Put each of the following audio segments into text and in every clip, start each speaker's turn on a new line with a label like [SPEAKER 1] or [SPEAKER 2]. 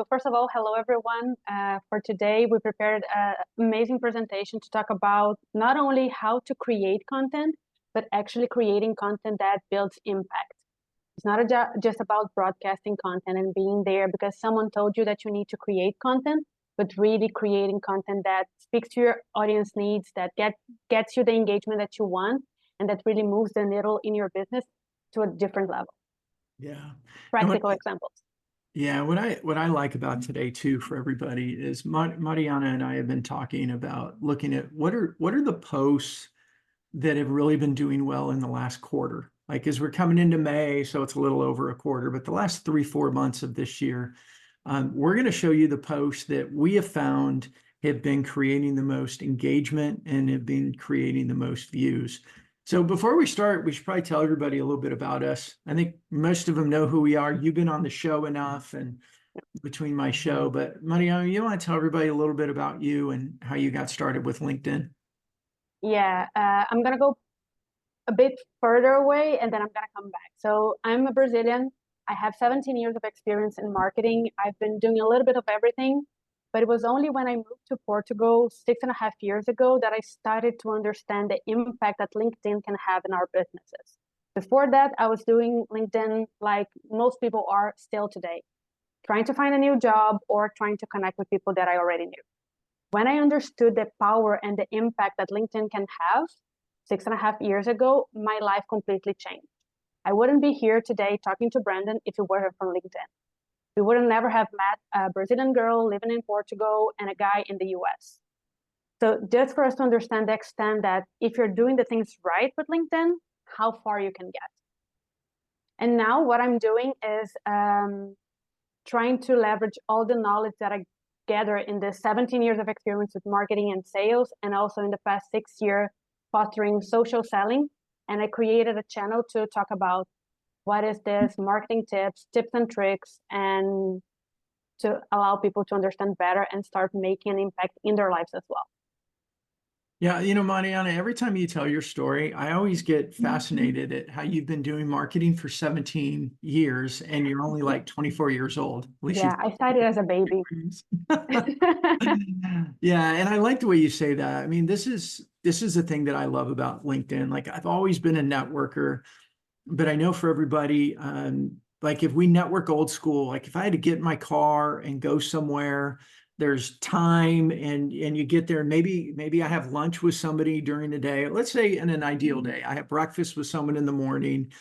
[SPEAKER 1] first of all, hello everyone. For today, we prepared an amazing presentation to talk about not only how to create content, but actually creating content that builds impact. It's not just about broadcasting content and being there because someone told you that you need to create content, but really creating content that speaks to your audience needs, that gets you the engagement that you want, and that really moves the needle in your business to a different level.
[SPEAKER 2] Yeah.
[SPEAKER 1] Practical examples.
[SPEAKER 2] Yeah, what I like about today too for everybody is Mariana and I have been talking about looking at what are the posts that have really been doing well in the last quarter. Like as we're coming into May, so it's a little over a quarter, but the last 3-4 months of this year, we're going to show you the posts that we have found have been creating the most engagement and have been creating the most views. So before we start, we should probably tell everybody a little bit about us. I think most of them know who we are. You've been on the show enough and between my show, but Mariana, you want to tell everybody a little bit about you and how you got started with LinkedIn?
[SPEAKER 1] Yeah, I'm gonna go a bit further away and then I'm gonna come back. So I'm a Brazilian. I have 17 years of experience in marketing. I've been doing a little bit of everything, but it was only when I moved to Portugal 6.5 years ago that I started to understand the impact that LinkedIn can have in our businesses. Before that, I was doing LinkedIn like most people are still today, trying to find a new job or trying to connect with people that I already knew. When I understood the power and the impact that LinkedIn can have 6.5 years ago, my life completely changed. I wouldn't be here today talking to Brandon if it weren't from LinkedIn. We would have never have met a Brazilian girl living in Portugal and a guy in the US. So just for us to understand the extent that if you're doing the things right with LinkedIn, how far you can get. And now what I'm doing is trying to leverage all the knowledge that I gather in the 17 years of experience with marketing and sales, and also in the past 6 years fostering social selling. And I created a channel to talk about what is this, marketing tips and tricks, and to allow people to understand better and start making an impact in their lives as well.
[SPEAKER 2] Yeah, Mariana, every time you tell your story, I always get fascinated at how you've been doing marketing for 17 years and you're only like 24 years old. At least
[SPEAKER 1] Yeah, I started as a baby.
[SPEAKER 2] Yeah, and I like the way you say that. I mean, this is the thing that I love about LinkedIn. Like I've always been a networker, but I know for everybody, like if we network old school, like if I had to get in my car and go somewhere, there's time and you get there. Maybe I have lunch with somebody during the day. Let's say in an ideal day, I have breakfast with someone in the morning,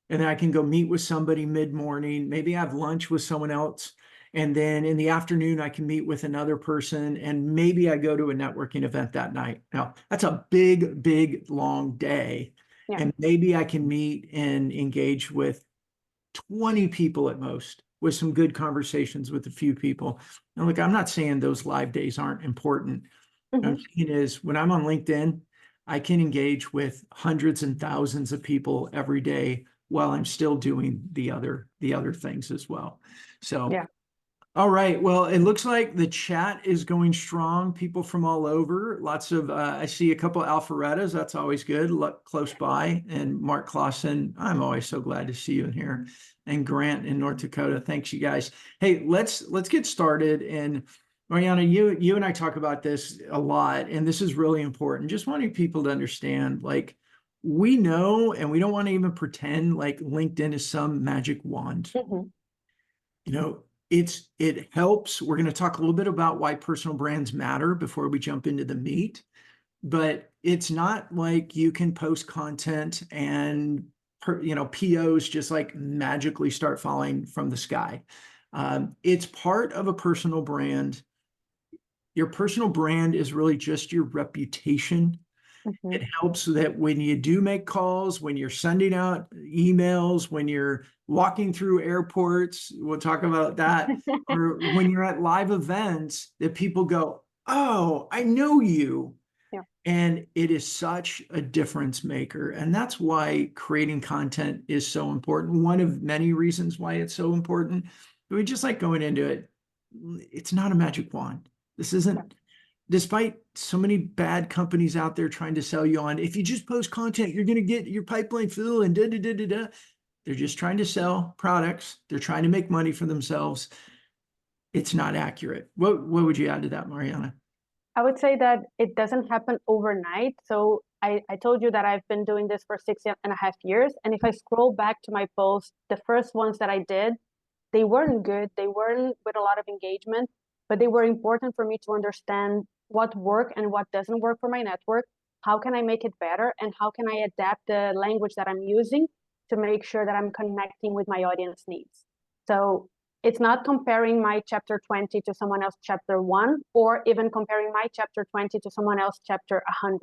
[SPEAKER 2] and then I can go meet with somebody mid-morning. Maybe I have lunch with someone else. And then in the afternoon, I can meet with another person, and maybe I go to a networking event that night. Now, that's a big, big, long day.
[SPEAKER 1] Yeah.
[SPEAKER 2] And maybe I can meet and engage with 20 people at most, with some good conversations with a few people. And look, I'm not saying those live days aren't important. What I'm saying is when I'm on LinkedIn, I can engage with hundreds and thousands of people every day while I'm still doing the other things as well. So
[SPEAKER 1] yeah.
[SPEAKER 2] All right. Well, it looks like the chat is going strong. People from all over. Lots of, I see a couple of Alpharettas. That's always good. Close by. And Mark Clausen, I'm always so glad to see you in here. And Grant in North Dakota. Thanks, you guys. Hey, let's get started. And Mariana, you and I talk about this a lot, and this is really important. Just wanting people to understand, like, we know, and we don't want to even pretend like LinkedIn is some magic wand. It helps. We're going to talk a little bit about why personal brands matter before we jump into the meat, but it's not like you can post content and POs just like magically start falling from the sky. It's part of a personal brand. Your personal brand is really just your reputation. It helps so that when you do make calls, when you're sending out emails, when you're walking through airports, we'll talk about that, or when you're at live events, that people go, oh, I know you.
[SPEAKER 1] Yeah.
[SPEAKER 2] And it is such a difference maker. And that's why creating content is so important. One of many reasons why it's so important. But we just like going into it. It's not a magic wand. This isn't. Despite so many bad companies out there trying to sell you on, if you just post content, you're going to get your pipeline full and da da da da da. They're just trying to sell products. They're trying to make money for themselves. it's not accurate. What would you add to that, Mariana?
[SPEAKER 1] I would say that it doesn't happen overnight. So I told you that I've been doing this for 6.5 years. And if I scroll back to my posts, the first ones that I did, they weren't good. They weren't with a lot of engagement, but they were important for me to understand what worked and what doesn't work for my network. How can I make it better? And how can I adapt the language that I'm using to make sure that I'm connecting with my audience needs? So it's not comparing my chapter 20 to someone else chapter 1, or even comparing my chapter 20 to someone else chapter 100.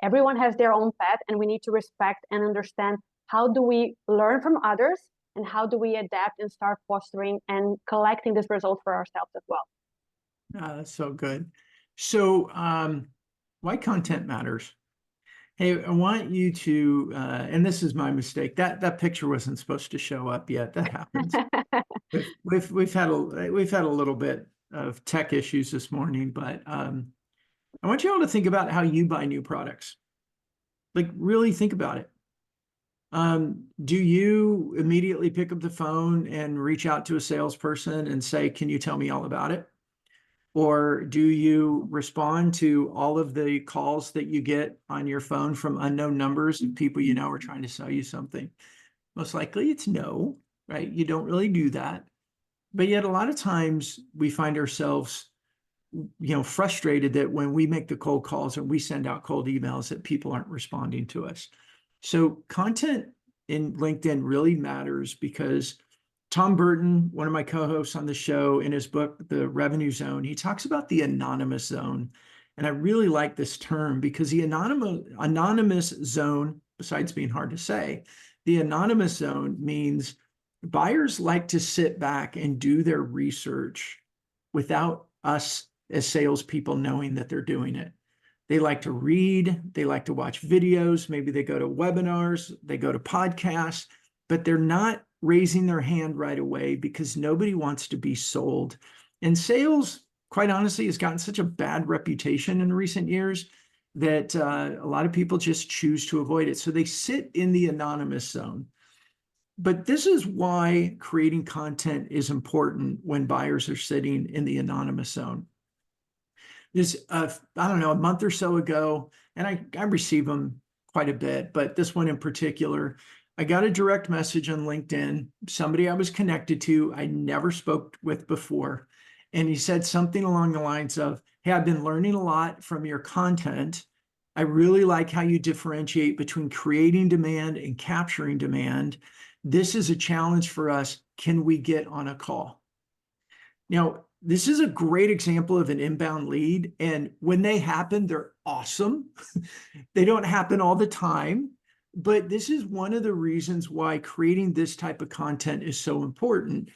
[SPEAKER 1] Everyone has their own path, and we need to respect and understand how do we learn from others, and how do we adapt and start fostering and collecting this result for ourselves as well.
[SPEAKER 2] That's so good. So, why content matters? Hey, I want you to, and this is my mistake. That picture wasn't supposed to show up yet. That happens. We've had a little bit of tech issues this morning, but I want you all to think about how you buy new products. Like, really think about it. Do you immediately pick up the phone and reach out to a salesperson and say, "Can you tell me all about it?" Or do you respond to all of the calls that you get on your phone from unknown numbers of people you know are trying to sell you something? Most likely it's no, right? You don't really do that. But yet a lot of times we find ourselves, frustrated that when we make the cold calls or we send out cold emails that people aren't responding to us. So content in LinkedIn really matters because Tom Burton, one of my co-hosts on the show, in his book, The Revenue Zone, he talks about the anonymous zone. And I really like this term because the anonymous zone, besides being hard to say, the anonymous zone means buyers like to sit back and do their research without us as salespeople knowing that they're doing it. They like to read, they like to watch videos, maybe they go to webinars, they go to podcasts, but they're not raising their hand right away because nobody wants to be sold. And sales, quite honestly, has gotten such a bad reputation in recent years that a lot of people just choose to avoid it. So they sit in the anonymous zone. But this is why creating content is important when buyers are sitting in the anonymous zone. This, I don't know, a month or so ago, and I receive them quite a bit, but this one in particular, I got a direct message on LinkedIn, somebody I was connected to, I never spoke with before. And he said something along the lines of, "Hey, I've been learning a lot from your content. I really like how you differentiate between creating demand and capturing demand. This is a challenge for us. Can we get on a call?" Now, this is a great example of an inbound lead. And when they happen, they're awesome. They don't happen all the time. But this is one of the reasons why creating this type of content is so important.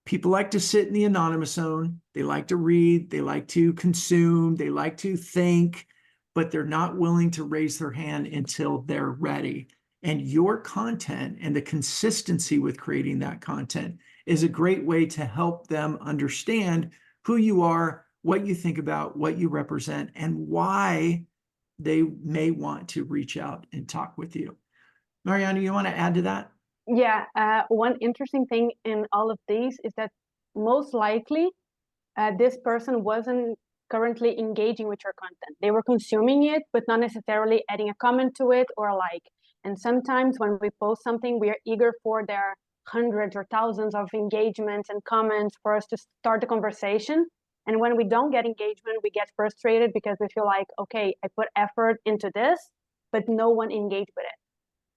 [SPEAKER 2] People like to sit in the anonymous zone. They like to read. They like to consume. They like to think, but they're not willing to raise their hand until they're ready. And your content and the consistency with creating that content is a great way to help them understand who you are, what you think about, what you represent, and why they may want to reach out and talk with you. Mariana, you want to add to that?
[SPEAKER 1] Yeah, one interesting thing in all of these is that most likely this person wasn't currently engaging with your content. They were consuming it, but not necessarily adding a comment to it or a like. And sometimes when we post something, we are eager for their hundreds or thousands of engagements and comments for us to start the conversation. And when we don't get engagement, we get frustrated because we feel like, okay, I put effort into this, but no one engaged with it.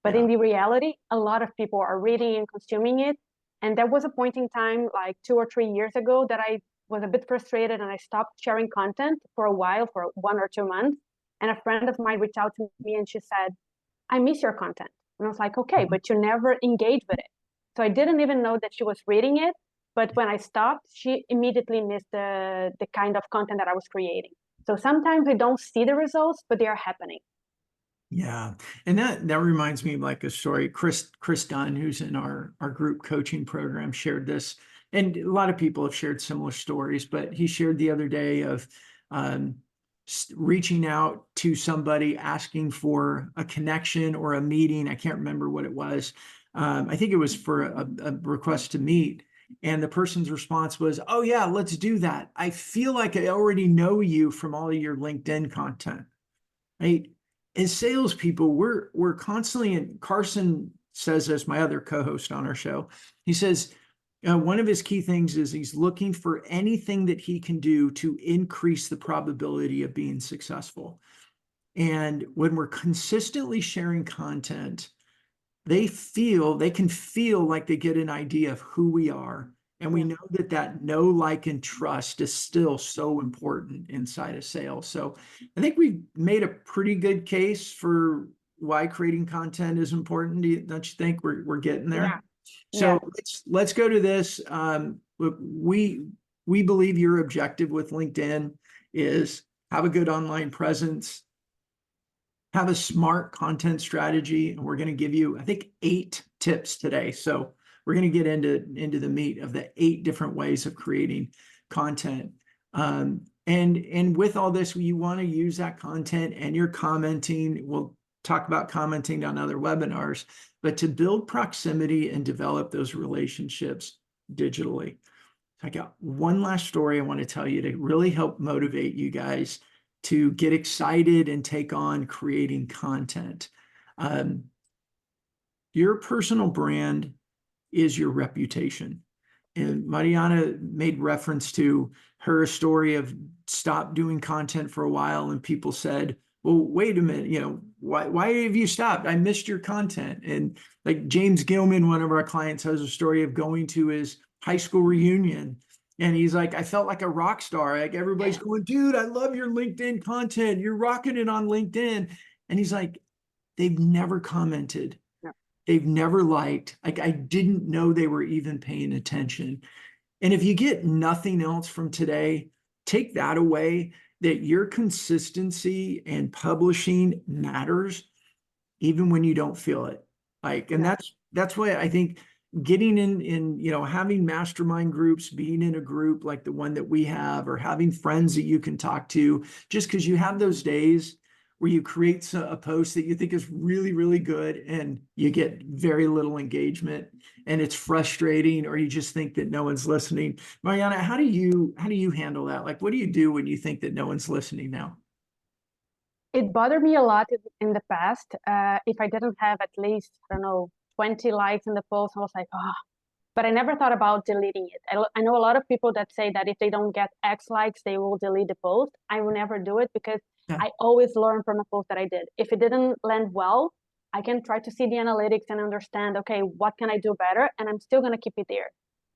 [SPEAKER 1] But in the reality, a lot of people are reading and consuming it. And there was a point in time, like 2 or 3 years ago, that I was a bit frustrated and I stopped sharing content for a while, for 1 or 2 months. And a friend of mine reached out to me and she said, "I miss your content." And I was like, "Okay, but you never engaged with it." So I didn't even know that she was reading it. But when I stopped, she immediately missed the kind of content that I was creating. So sometimes we don't see the results, but they are happening.
[SPEAKER 2] Yeah. And that reminds me of like a story. Chris Dunn, who's in our group coaching program, shared this. And a lot of people have shared similar stories, but he shared the other day of um, reaching out to somebody asking for a connection or a meeting. I can't remember what it was. I think it was for a request to meet. And the person's response was, oh yeah, let's do that. I feel like I already know you from all of your LinkedIn content, right? As salespeople, we're constantly, and Carson says this, my other co-host on our show, he says, one of his key things is he's looking for anything that he can do to increase the probability of being successful. And when we're consistently sharing content, they can feel like they get an idea of who we are. And we know that that know, like, and trust is still so important inside of sales. So I think we've made a pretty good case for why creating content is important. Don't you think we're getting there?
[SPEAKER 1] Yeah.
[SPEAKER 2] So
[SPEAKER 1] Yeah.
[SPEAKER 2] let's go to this. Look, we believe your objective with LinkedIn is have a good online presence, have a smart content strategy, and we're going to give you, I think, 8 tips today. So we're going to get into the meat of the 8 different ways of creating content. And with all this, you want to use that content and you're commenting. We'll talk about commenting on other webinars, but to build proximity and develop those relationships digitally. I got one last story I want to tell you to really help motivate you guys to get excited and take on creating content. Your personal brand is your reputation. And Mariana made reference to her story of stop doing content for a while, and people said, well, wait a minute, why have you stopped? I missed your content. And like James Gilman, one of our clients, has a story of going to his high school reunion. And he's like, I felt like a rock star. Like everybody's going, dude, I love your LinkedIn content. You're rocking it on LinkedIn. And he's like, they've never commented. They've never liked. Like I didn't know they were even paying attention. And if you get nothing else from today, take that away, that your consistency and publishing matters even when you don't feel it. Like, and that's why I think getting in, having mastermind groups, being in a group like the one that we have, or having friends that you can talk to, just because you have those days where you create a post that you think is really, really good and you get very little engagement and it's frustrating, or you just think that no one's listening. Mariana, how do you handle that? Like, what do you do when you think that no one's listening now?
[SPEAKER 1] It bothered me a lot in the past. If I didn't have at least, I don't know, 20 likes in the post, I was like, oh, but I never thought about deleting it. I know a lot of people that say that if they don't get X likes, they will delete the post. I will never do it because I always learn from a post that I did. If it didn't land well, I can try to see the analytics and understand, okay, what can I do better? And I'm still going to keep it there.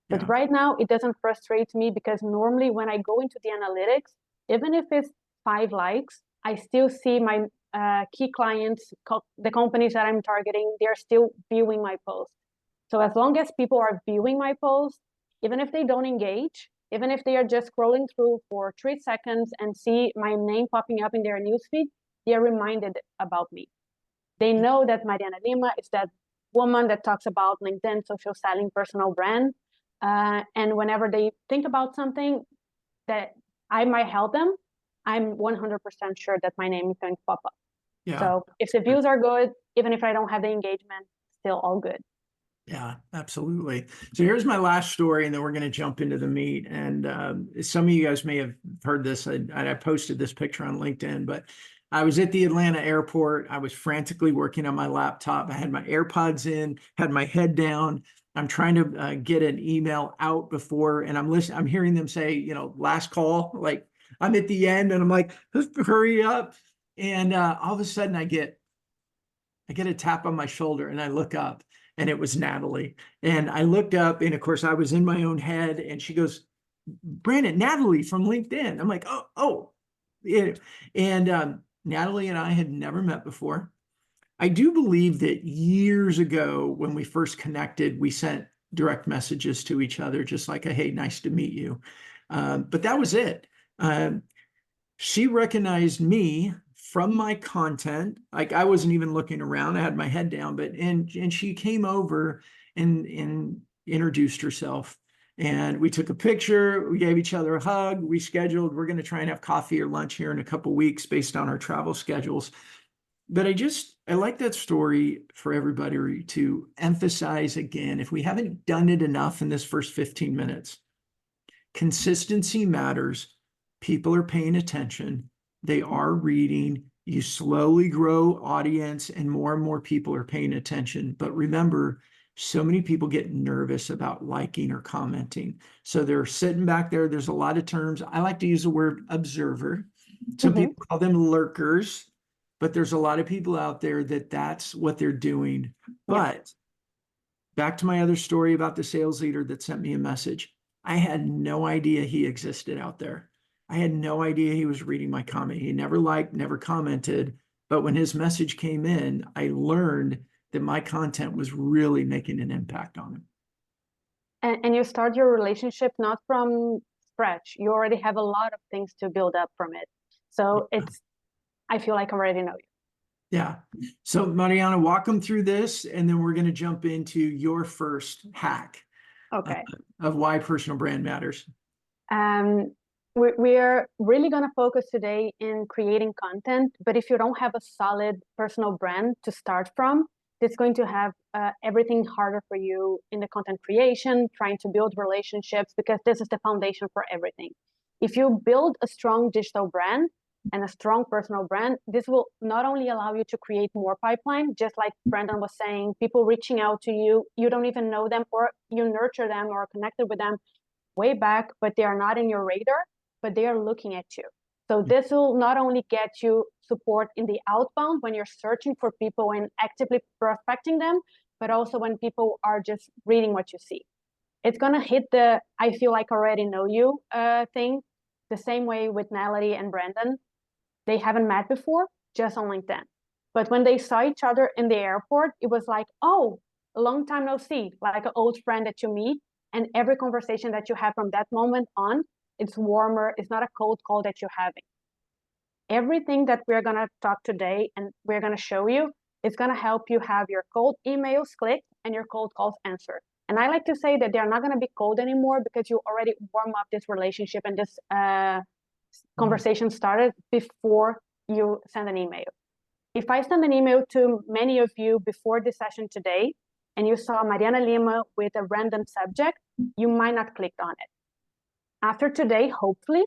[SPEAKER 1] But right now, it doesn't frustrate me because normally when I go into the analytics, even if it's 5 likes, I still see my key clients, the companies that I'm targeting, they're still viewing my post. So as long as people are viewing my post, even if they don't engage, even if they are just scrolling through for 3 seconds and see my name popping up in their newsfeed, they are reminded about me. They know that Mariana Lima is that woman that talks about LinkedIn, social selling, personal brand. And whenever they think about something that I might help them, I'm 100% sure that my name is going to pop up.
[SPEAKER 2] Yeah.
[SPEAKER 1] So if the views are good, even if I don't have the engagement, still all good.
[SPEAKER 2] Yeah, absolutely. So here's my last story, and then we're going to jump into the meat. And some of you guys may have heard this. I posted this picture on LinkedIn, but I was at the Atlanta airport. I was frantically working on my laptop. I had my AirPods in, had my head down. I'm trying to get an email out before, and I'm listening. I'm hearing them say, last call. Like I'm at the end, and I'm like, hurry up. And all of a sudden, I get a tap on my shoulder, and I look up. And it was Natalie. And I looked up, and of course, I was in my own head. And she goes, Brandon, Natalie from LinkedIn. I'm like, oh. Yeah. And Natalie and I had never met before. I do believe that years ago, when we first connected, we sent direct messages to each other, just like a, hey, nice to meet you. But that was it. She recognized me from my content. Like I wasn't even looking around. I had my head down, and she came over and introduced herself. And we took a picture. We gave each other a hug. We scheduled, we're going to try and have coffee or lunch here in a couple of weeks based on our travel schedules. But I like that story for everybody to emphasize again, if we haven't done it enough in this first 15 minutes, consistency matters. People are paying attention. They are reading. You slowly grow audience and more people are paying attention. But remember, so many people get nervous about liking or commenting. So they're sitting back there. There's a lot of terms. I like to use the word observer. Some
[SPEAKER 1] Mhm.
[SPEAKER 2] people call them lurkers, but there's a lot of people out there that's what they're doing.
[SPEAKER 1] Yeah.
[SPEAKER 2] But back to my other story about the sales leader that sent me a message. I had no idea he existed out there. I had no idea he was reading my comment. He never liked, never commented. But when his message came in, I learned that my content was really making an impact on him.
[SPEAKER 1] And you start your relationship not from scratch. You already have a lot of things to build up from it. So I feel like I already know you.
[SPEAKER 2] Yeah. So Mariana, walk them through this, and then we're going to jump into your first hack
[SPEAKER 1] Okay.
[SPEAKER 2] of why personal brand matters.
[SPEAKER 1] Um, we're really going to focus today in creating content, but if you don't have a solid personal brand to start from, it's going to have everything harder for you in the content creation, trying to build relationships, because this is the foundation for everything. If you build a strong digital brand and a strong personal brand, this will not only allow you to create more pipeline, just like Brandon was saying, people reaching out to you, you don't even know them, or you nurture them or connected with them way back, but they are not in your radar, but they are looking at you. So this will not only get you support in the outbound when you're searching for people and actively prospecting them, but also when people are just reading what you see. It's gonna hit the I feel like I already know you thing, the same way with Melody and Brandon. They haven't met before, just on LinkedIn. But when they saw each other in the airport, it was like, oh, a long time no see, like an old friend that you meet. And every conversation that you have from that moment on, it's warmer. It's not a cold call that you're having. Everything that we're going to talk today and we're going to show you is going to help you have your cold emails clicked and your cold calls answered. And I like to say that they're not going to be cold anymore because you already warm up this relationship and this conversation started before you send an email. If I send an email to many of you before this session today, and you saw Mariana Lima with a random subject, you might not click on it. After today, hopefully,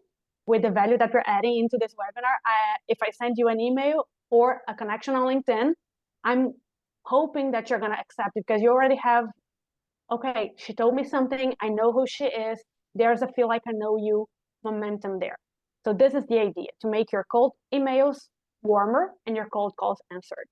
[SPEAKER 1] with the value that we're adding into this webinar, if I send you an email or a connection on LinkedIn, I'm hoping that you're going to accept it because you already have, okay, she told me something, I know who she is, there's a feel like I know you momentum there. So this is the idea, to make your cold emails warmer and your cold calls answered.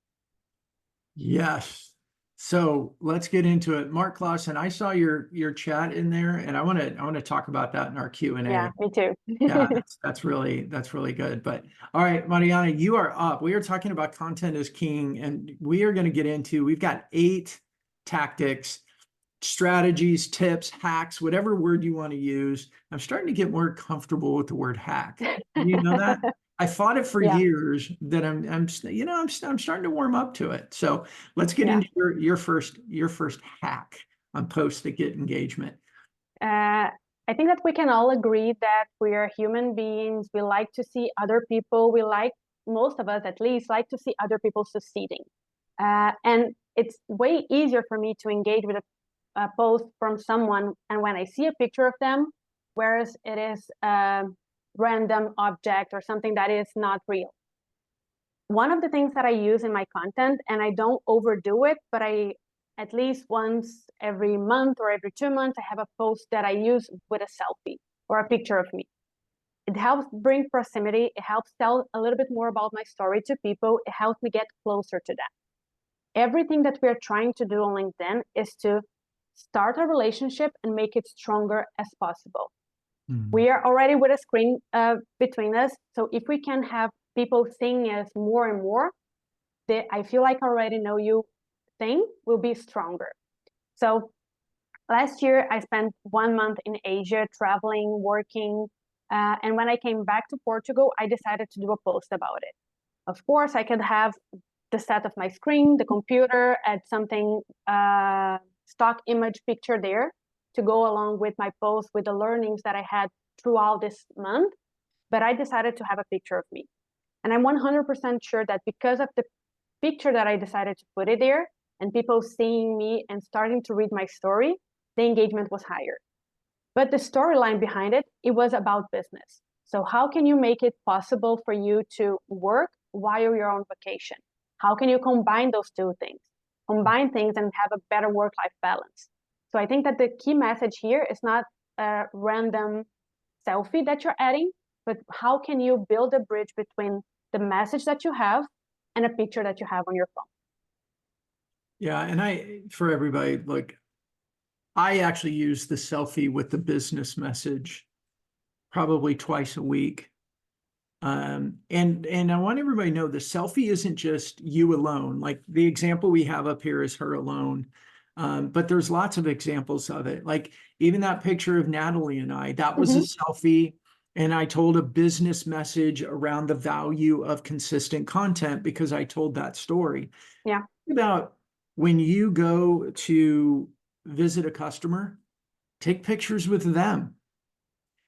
[SPEAKER 2] Yes. So let's get into it. Mark Clausen, I saw your chat in there, and I want to talk about that in our Q&A.
[SPEAKER 1] Yeah, me too.
[SPEAKER 2] Yeah, that's really good. But all right, Mariana, you are up. We are talking about content is king, and we are going to get into, we've got 8 tactics, strategies, tips, hacks, whatever word you want to use. I'm starting to get more comfortable with the word hack. You know that? I fought it for
[SPEAKER 1] Yeah.
[SPEAKER 2] years, that I'm starting to warm up to it. So let's get
[SPEAKER 1] Yeah.
[SPEAKER 2] into your first hack on posts that get engagement.
[SPEAKER 1] I think that we can all agree that we are human beings. We like to see other people. We like, most of us at least, like to see other people succeeding. And it's way easier for me to engage with a post from someone, and when I see a picture of them, whereas it is a random object or something that is not real. One of the things that I use in my content, and I don't overdo it, but I at least once every month or every 2 months, I have a post that I use with a selfie or a picture of me. It helps bring proximity. It helps tell a little bit more about my story to people. It helps me get closer to them. Everything that we're trying to do on LinkedIn is to start a relationship and make it stronger as possible. We are already with a screen between us. So if we can have people seeing us more and more, I feel like I already know you thing will be stronger. So last year, I spent 1 month in Asia, traveling, working. And when I came back to Portugal, I decided to do a post about it. Of course, I could have the set of my screen, the computer, add something, stock image picture there to go along with my post with the learnings that I had throughout this month. But I decided to have a picture of me. And I'm 100% sure that because of the picture that I decided to put it there and people seeing me and starting to read my story, the engagement was higher. But the storyline behind it, it was about business. So how can you make it possible for you to work while you're on vacation? How can you combine those two things? Combine things and have a better work-life balance. So I think that the key message here is not a random selfie that you're adding, but how can you build a bridge between the message that you have and a picture that you have on your phone?
[SPEAKER 2] Yeah, and for everybody, like, I actually use the selfie with the business message probably twice a week. And I want everybody to know the selfie isn't just you alone. Like the example we have up here is her alone. But there's lots of examples of it. Like even that picture of Natalie and I, that was a selfie. And I told a business message around the value of consistent content because I told that story.
[SPEAKER 1] Yeah.
[SPEAKER 2] Think about when you go to visit a customer, take pictures with them.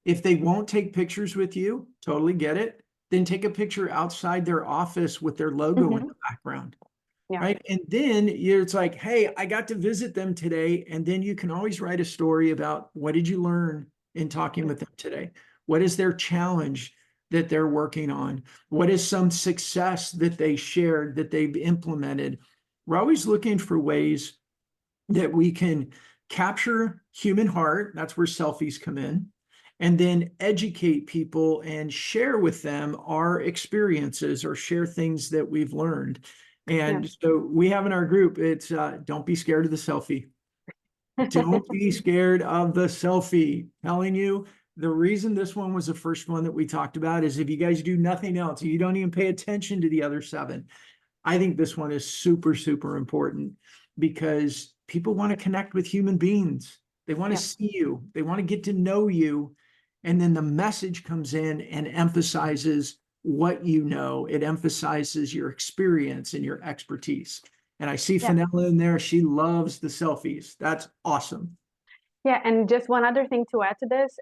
[SPEAKER 2] If they won't take pictures with you, totally get it. Then take a picture outside their office with their logo in the background.
[SPEAKER 1] Yeah.
[SPEAKER 2] Right. And then it's like, hey, I got to visit them today. And then you can always write a story about what did you learn in talking with them today? What is their challenge that they're working on? What is some success that they shared that they've implemented? We're always looking for ways that we can capture human heart. That's where selfies come in. And then educate people and share with them our experiences or share things that we've learned. And so we have in our group, it's don't be scared of the selfie. Don't be scared of the selfie. Telling you, the reason this one was the first one that we talked about is if you guys do nothing else, you don't even pay attention to the other 7. I think this one is super, super important because people want to connect with human beings. They want to see you. They want to get to know you. And then the message comes in and emphasizes what you know. It emphasizes your experience and your expertise. And I see Fenella in there. She loves the selfies. That's awesome.
[SPEAKER 1] Yeah, and just one other thing to add to this,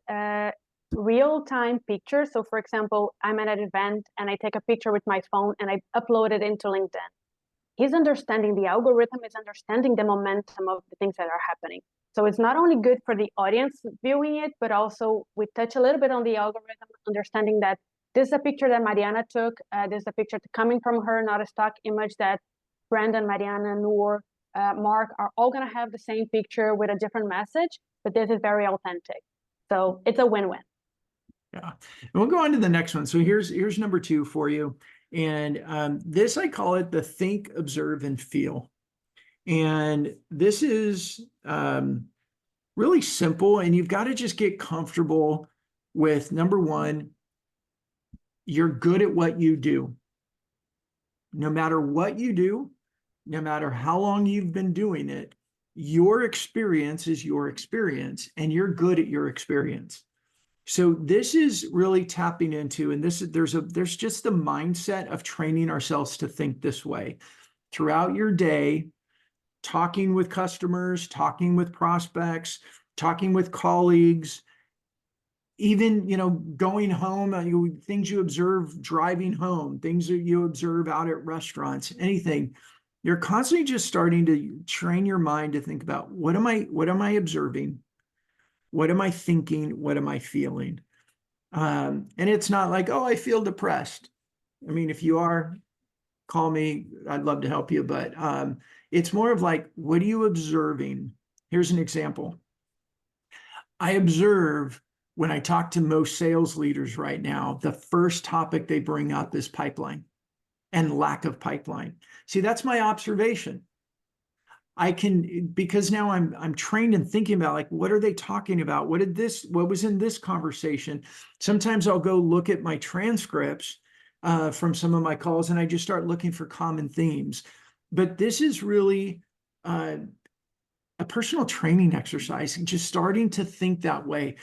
[SPEAKER 1] real-time pictures. So for example, I'm at an event and I take a picture with my phone and I upload it into LinkedIn. He's understanding the algorithm, is understanding the momentum of the things that are happening. So it's not only good for the audience viewing it, but also we touch a little bit on the algorithm, understanding that this is a picture that Mariana took, this is a picture coming from her, not a stock image that Brandon, Mariana, Noor, Mark are all going to have the same picture with a different message, but this is very authentic. So it's a win-win.
[SPEAKER 2] Yeah, and we'll go on to the next one. So here's number 2 for you. And this, I call it the think, observe, and feel. And this is really simple. And you've got to just get comfortable with number 1, you're good at what you do. No matter what you do, no matter how long you've been doing it, your experience is your experience, and you're good at your experience. So this is really tapping into, and there's just the mindset of training ourselves to think this way throughout your day, talking with customers, talking with prospects, talking with colleagues, even, going home, things you observe driving home, things that you observe out at restaurants, anything. You're constantly just starting to train your mind to think about what am I observing? What am I thinking? What am I feeling? And it's not like, oh, I feel depressed. I mean, if you are, call me. I'd love to help you. But it's more of like, what are you observing? Here's an example. I observe when I talk to most sales leaders right now, the first topic they bring up is pipeline and lack of pipeline. See, that's my observation. I can, because now I'm trained in thinking about like, what are they talking about? What was in this conversation? Sometimes I'll go look at my transcripts from some of my calls and I just start looking for common themes. But this is really a personal training exercise, just starting to think that way.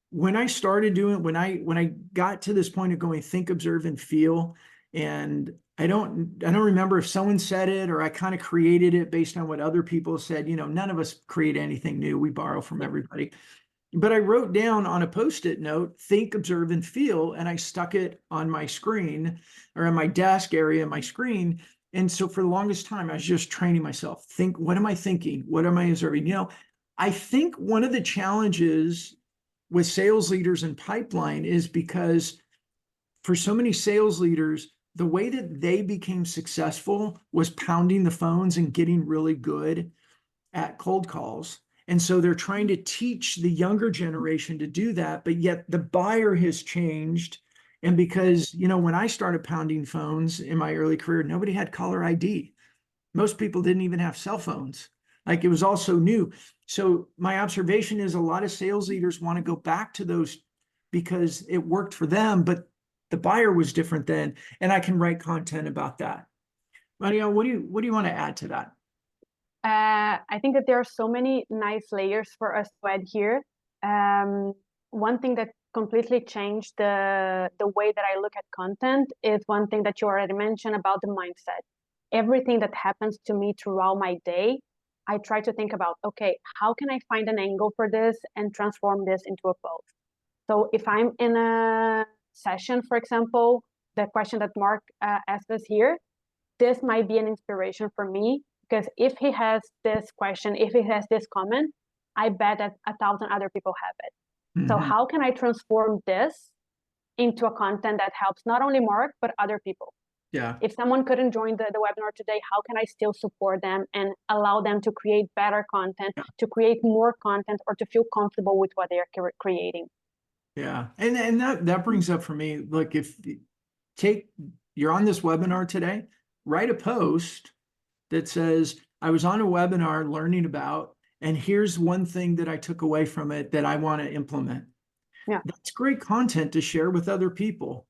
[SPEAKER 2] When I started doing, when I got to this point of going think, observe, and feel, and I don't remember if someone said it or I kind of created it based on what other people said. None of us create anything new. We borrow from everybody. But I wrote down on a Post-it note, think, observe, and feel, and I stuck it on my screen or on my desk area, my screen. And so for the longest time, I was just training myself. Think, what am I thinking? What am I observing? I think one of the challenges with sales leaders and pipeline is because for so many sales leaders, the way that they became successful was pounding the phones and getting really good at cold calls. And so they're trying to teach the younger generation to do that, but yet the buyer has changed. And because, when I started pounding phones in my early career, nobody had caller ID. Most people didn't even have cell phones. Like, it was all so new. So my observation is a lot of sales leaders want to go back to those because it worked for them, but the buyer was different then. And I can write content about that. Maria, what do you want to add to that?
[SPEAKER 1] I think that there are so many nice layers for us to add here. One thing that completely changed the way that I look at content is one thing that you already mentioned about the mindset. Everything that happens to me throughout my day, I try to think about, okay, how can I find an angle for this and transform this into a post? So if I'm in a session, for example, the question that Mark asked us here, this might be an inspiration for me, because if he has this question, if he has this comment, I bet that 1,000 other people have it. So how can I transform this into a content that helps not only Mark, but other people?
[SPEAKER 2] Yeah.
[SPEAKER 1] If someone couldn't join the webinar today, how can I still support them and allow them to create better content, to create more content, or to feel comfortable with what they are creating?
[SPEAKER 2] Yeah. And that brings up for me, look, if you're on this webinar today, write a post that says, I was on a webinar learning about, and here's one thing that I took away from it that I want to implement.
[SPEAKER 1] Yeah.
[SPEAKER 2] That's great content to share with other people.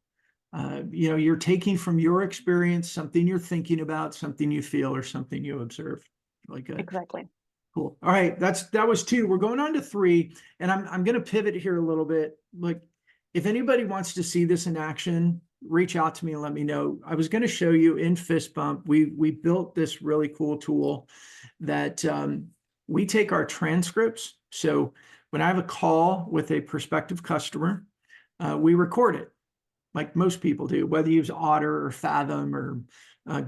[SPEAKER 2] You're taking from your experience, something you're thinking about, something you feel, or something you observe. Really good.
[SPEAKER 1] Exactly.
[SPEAKER 2] Cool. All right, that was 2. We're going on to 3, and I'm going to pivot here a little bit. Like, if anybody wants to see this in action, reach out to me and let me know. I was going to show you in Fist Bump. We built this really cool tool that we take our transcripts. So when I have a call with a prospective customer, we record it, like most people do, whether you use Otter or Fathom or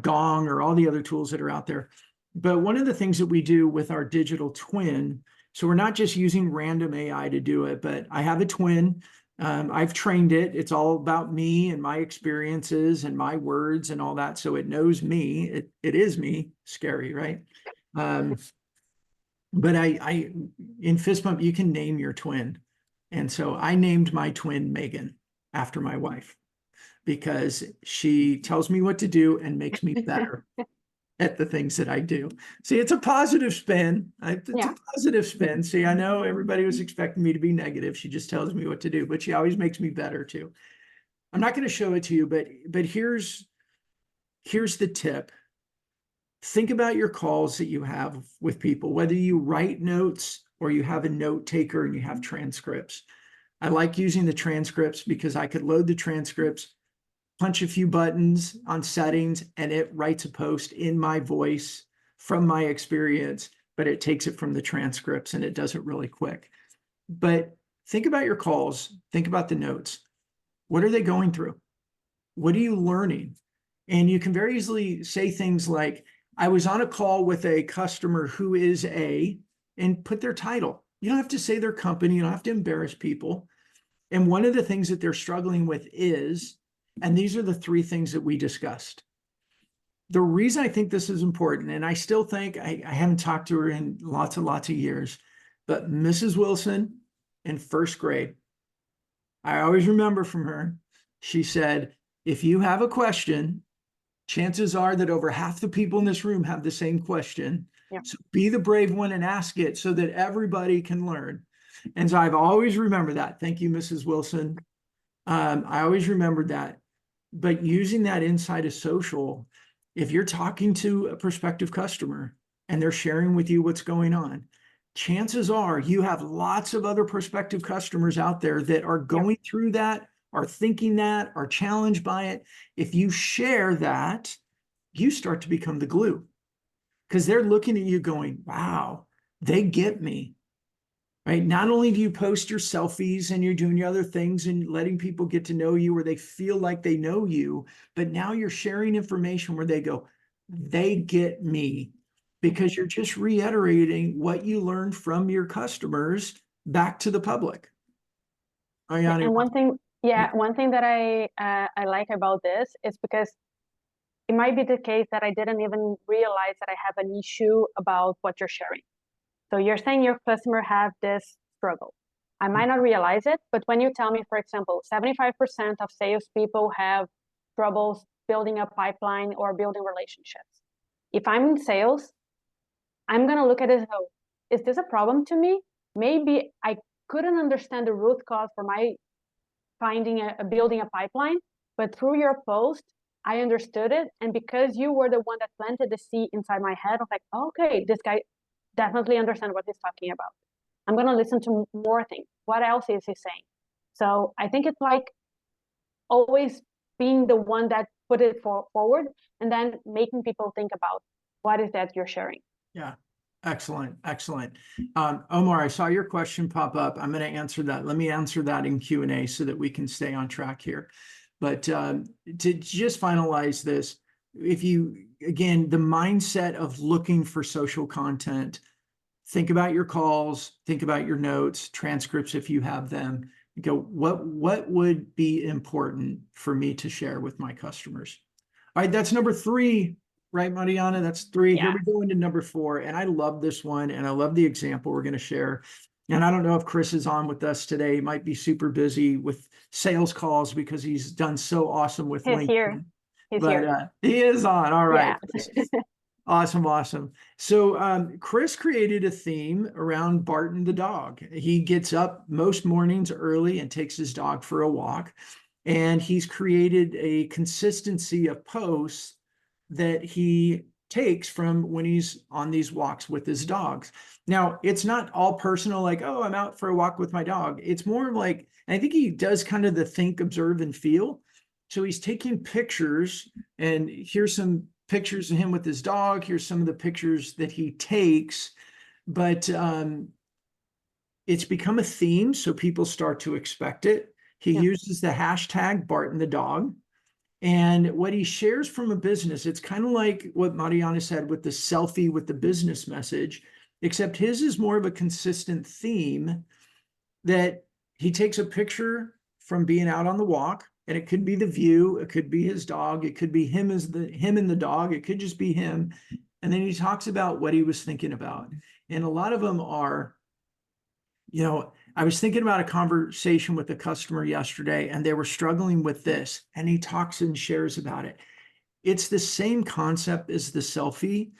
[SPEAKER 2] Gong or all the other tools that are out there. But one of the things that we do with our digital twin, so we're not just using random AI to do it, but I have a twin. I've trained it. It's all about me and my experiences and my words and all that. So it knows me. It is me. Scary, right? But I in Fist Bump, you can name your twin. And so I named my twin Megan after my wife because she tells me what to do and makes me better at the things that I do. See, it's a positive spin. It's a positive spin. See, I know everybody was expecting me to be negative. She just tells me what to do, but she always makes me better too. I'm not going to show it to you, but here's the tip. Think about your calls that you have with people, whether you write notes or you have a note taker and you have transcripts. I like using the transcripts because I could load the transcripts, punch a few buttons on settings, and it writes a post in my voice from my experience, but it takes it from the transcripts and it does it really quick. But think about your calls, think about the notes. What are they going through? What are you learning? And you can very easily say things like, I was on a call with a customer who is and put their title. You don't have to say their company, you don't have to embarrass people. And one of the things that they're struggling with is, and these are the 3 things that we discussed. The reason I think this is important, and I still think I haven't talked to her in lots and lots of years, but Mrs. Wilson in 1st grade, I always remember from her, she said, if you have a question, chances are that over half the people in this room have the same question.
[SPEAKER 1] Yeah.
[SPEAKER 2] So be the brave one and ask it so that everybody can learn. And so I've always remembered that. Thank you, Mrs. Wilson. I always remembered that. But using that inside of social, if you're talking to a prospective customer and they're sharing with you what's going on, chances are you have lots of other prospective customers out there that are going through that, are thinking that, are challenged by it. If you share that, you start to become the glue because they're looking at you going, wow, they get me. Right? Not only do you post your selfies and you're doing your other things and letting people get to know you where they feel like they know you, but now you're sharing information where they go, they get me, because you're just reiterating what you learned from your customers back to the public.
[SPEAKER 1] Yeah,
[SPEAKER 2] Ariana,
[SPEAKER 1] and one thing that I like about this is because it might be the case that I didn't even realize that I have an issue about what you're sharing. So you're saying your customer have this struggle. I might not realize it, but when you tell me, for example, 75% of salespeople have troubles building a pipeline or building relationships. If I'm in sales, I'm going to look at it as, oh, is this a problem to me? Maybe I couldn't understand the root cause for my finding a building a pipeline, but through your post, I understood it. And because you were the one that planted the seed inside my head, I was like, okay, this guy definitely understands what he's talking about. I'm going to listen to more things. What else is he saying? So I think it's like always being the one that put it forward and then making people think about what is that you're sharing.
[SPEAKER 2] Yeah, excellent, excellent. Omar, I saw your question pop up. I'm going to answer that. Let me answer that in Q&A so that we can stay on track here. But to just finalize this, if you, again, the mindset of looking for social content, think about your calls, think about your notes, transcripts if you have them. Go, what would be important for me to share with my customers? All right, that's number 3, right, Mariana? That's 3.
[SPEAKER 1] Yeah.
[SPEAKER 2] Here we go into number 4. And I love this one, and I love the example we're going to share. And I don't know if Chris is on with us today. He might be super busy with sales calls because he's done so awesome with
[SPEAKER 1] He's
[SPEAKER 2] LinkedIn.
[SPEAKER 1] here. He's
[SPEAKER 2] But
[SPEAKER 1] here.
[SPEAKER 2] he is on. All right.
[SPEAKER 1] Yeah.
[SPEAKER 2] Awesome, awesome. So Chris created a theme around Barton the dog. He gets up most mornings early and takes his dog for a walk. And he's created a consistency of posts that he takes from when he's on these walks with his dogs. Now, it's not all personal, like, oh, I'm out for a walk with my dog. It's more like, I think he does kind of the think, observe, and feel. So he's taking pictures, and here's some pictures of him with his dog. Here's some of the pictures that he takes. But it's become a theme, so people start to expect it. He
[SPEAKER 1] Yeah.
[SPEAKER 2] uses the hashtag Barton the dog. And what he shares from a business, it's kind of like what Mariana said with the selfie with the business message, except his is more of a consistent theme that he takes a picture from being out on the walk, and it could be the view, it could be his dog, it could be him and the dog, it could just be him. And then he talks about what he was thinking about. And a lot of them are, I was thinking about a conversation with a customer yesterday, and they were struggling with this, and he talks and shares about it. It's the same concept as the selfie,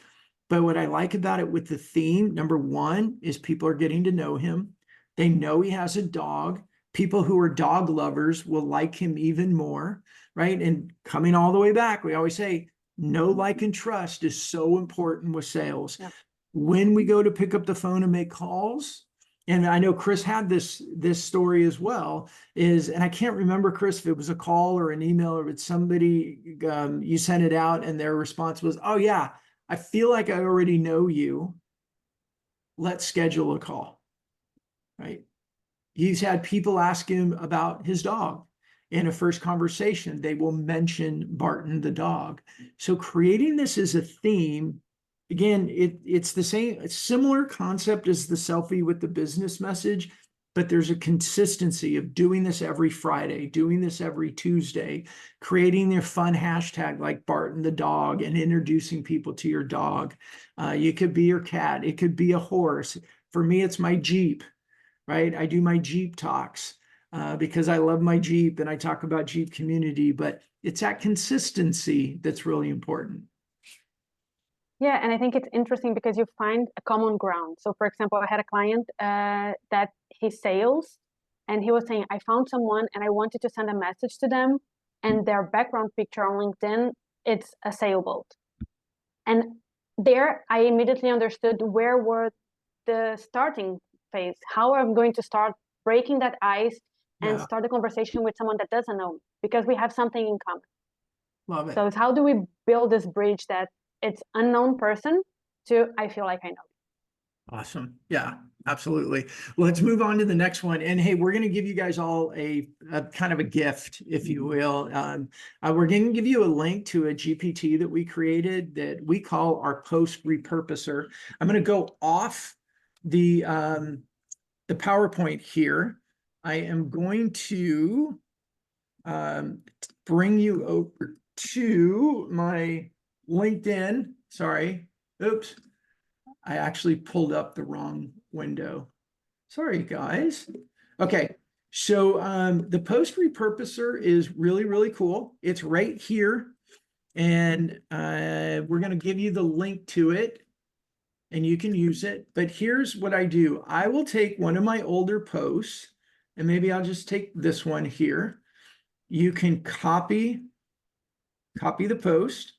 [SPEAKER 2] but what I like about it with the theme, number 1, is people are getting to know him. They know he has a dog. People who are dog lovers will like him even more, right? And coming all the way back, we always say, know, like, and trust is so important with sales.
[SPEAKER 1] Yeah.
[SPEAKER 2] When we go to pick up the phone and make calls, and I know Chris had this story as well, and I can't remember, Chris, if it was a call or an email or it's somebody, you sent it out and their response was, oh yeah, I feel like I already know you. Let's schedule a call, right? He's had people ask him about his dog. In a first conversation, they will mention Barton the dog. So creating this as a theme, again, it's the same, it's similar concept as the selfie with the business message, but there's a consistency of doing this every Friday, doing this every Tuesday, creating their fun hashtag like Barton the dog and introducing people to your dog. You could be your cat, it could be a horse. For me, it's my Jeep, right? I do my Jeep talks because I love my Jeep and I talk about Jeep community, but it's that consistency that's really important.
[SPEAKER 1] Yeah, and I think it's interesting because you find a common ground. So, for example, I had a client that he sales, and he was saying, I found someone and I wanted to send a message to them, and their background picture on LinkedIn, it's a sailboat. And there I immediately understood where were the starting phase, how I'm going to start breaking that ice and start a conversation with someone that doesn't know, because we have something in common.
[SPEAKER 2] Love it.
[SPEAKER 1] So it's how do we build this bridge that it's unknown person to I feel like I know.
[SPEAKER 2] Awesome. Yeah, absolutely. Well, let's move on to the next one. And hey, we're going to give you guys all a kind of a gift, if you will. We're going to give you a link to a GPT that we created that we call our post repurposer. I'm going to go off the PowerPoint here. I am going to bring you over to my LinkedIn. Sorry. Oops. I actually pulled up the wrong window. Sorry, guys. Okay, so the post repurposer is really, really cool. It's right here, and we're going to give you the link to it, and you can use it. But here's what I do. I will take one of my older posts, and maybe I'll just take this one here. You can copy the post,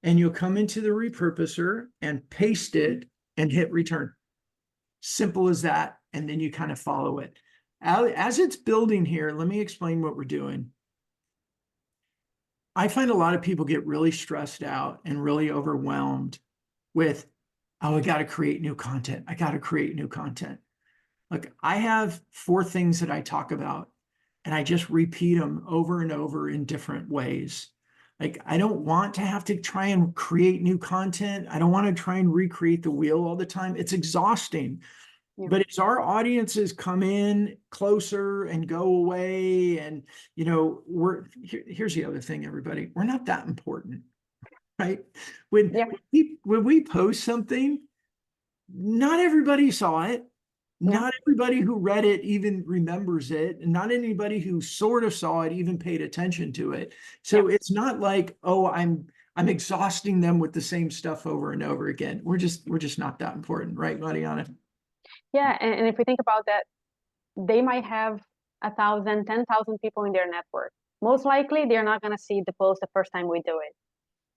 [SPEAKER 2] and you'll come into the repurposer and paste it and hit return. Simple as that. And then you kind of follow it. As it's building here, let me explain what we're doing. I find a lot of people get really stressed out and really overwhelmed with, oh, I got to create new content. I got to create new content. Look, I have 4 things that I talk about, and I just repeat them over and over in different ways. Like, I don't want to have to try and create new content. I don't want to try and recreate the wheel all the time. It's exhausting.
[SPEAKER 1] Yeah.
[SPEAKER 2] But as our audiences come in closer and go away, and here's the other thing, everybody, we're not that important, right?
[SPEAKER 1] Yeah.
[SPEAKER 2] When we post something, not everybody saw it.
[SPEAKER 1] Yeah.
[SPEAKER 2] Not everybody who read it even remembers it, and not anybody who sort of saw it even paid attention to it. So
[SPEAKER 1] Yeah.
[SPEAKER 2] it's not like, oh, I'm exhausting them with the same stuff over and over again. We're just not that important, right, Mariana?
[SPEAKER 1] Yeah. And if we think about that, they might have 1,000, 10,000 people in their network. Most likely, they're not going to see the post the first time we do it.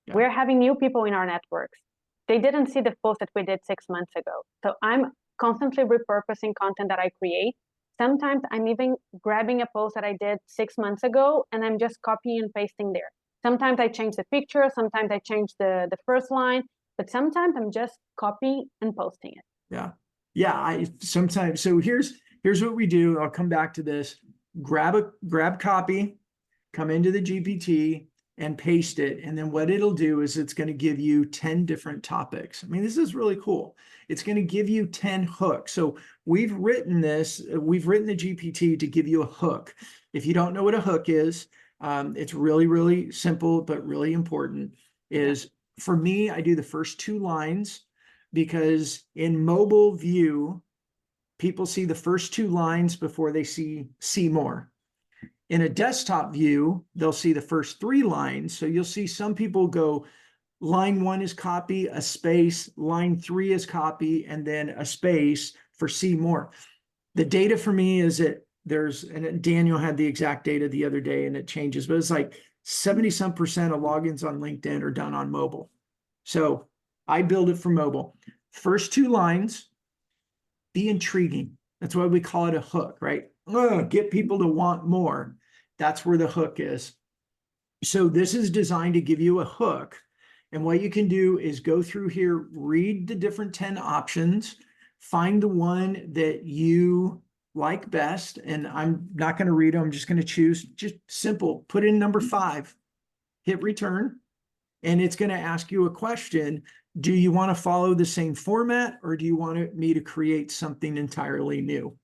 [SPEAKER 2] Yeah.
[SPEAKER 1] We're having new people in our networks. They didn't see the post that we did 6 months ago. So I'm constantly repurposing content that I create. Sometimes I'm even grabbing a post that I did 6 months ago and I'm just copying and pasting there. Sometimes I change the picture, sometimes I change the first line, but sometimes I'm just copying and posting it.
[SPEAKER 2] Yeah. Yeah. I sometimes, so here's what we do. I'll come back to this. Grab copy, come into the GPT and paste it. And then what it'll do is it's going to give you 10 different topics. I mean, this is really cool. It's going to give you 10 hooks. So we've written the GPT to give you a hook. If you don't know what a hook is, it's really, really simple, but really important. Is for me, I do the first 2 lines, because in mobile view, people see the first 2 lines before they see more. In a desktop view, they'll see the first 3 lines. So you'll see some people go, line 1 is copy, a space, line 3 is copy, and then a space for see more. The data for me is that and Daniel had the exact data the other day and it changes, but it's like 70% of logins on LinkedIn are done on mobile. So I build it for mobile. First 2 lines, be intriguing. That's why we call it a hook, right? Get people to want more. That's where the hook is. So this is designed to give you a hook. And what you can do is go through here, read the different 10 options, find the one that you like best. And I'm not going to read them. I'm just going to choose, just simple, put in number 5, hit return. And it's going to ask you a question. Do you want to follow the same format, or do you want me to create something entirely new?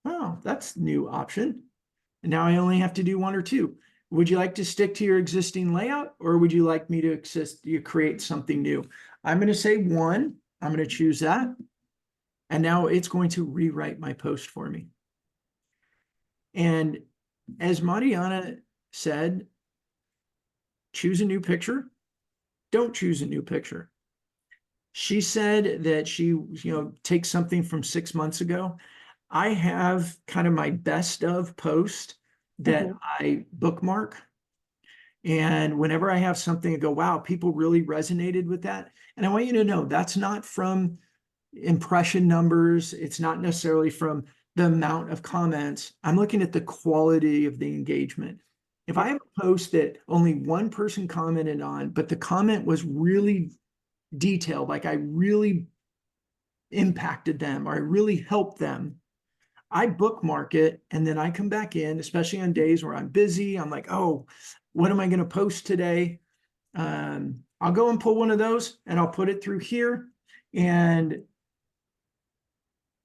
[SPEAKER 2] Oh, that's a new option. And now I only have to do 1 or 2. Would you like to stick to your existing layout, or would you like me to create something new? I'm going to say 1. I'm going to choose that. And now it's going to rewrite my post for me. And as Mariana said, choose a new picture. Don't choose a new picture. She said that she, takes something from 6 months ago. I have kind of my best of post that I bookmark. And whenever I have something, I go, wow, people really resonated with that. And I want you to know that's not from impression numbers. It's not necessarily from the amount of comments. I'm looking at the quality of the engagement. If I have a post that only one person commented on, but the comment was really detailed, like I really impacted them or I really helped them, I bookmark it and then I come back in, especially on days where I'm busy. I'm like, oh, what am I going to post today? I'll go and pull one of those and I'll put it through here. And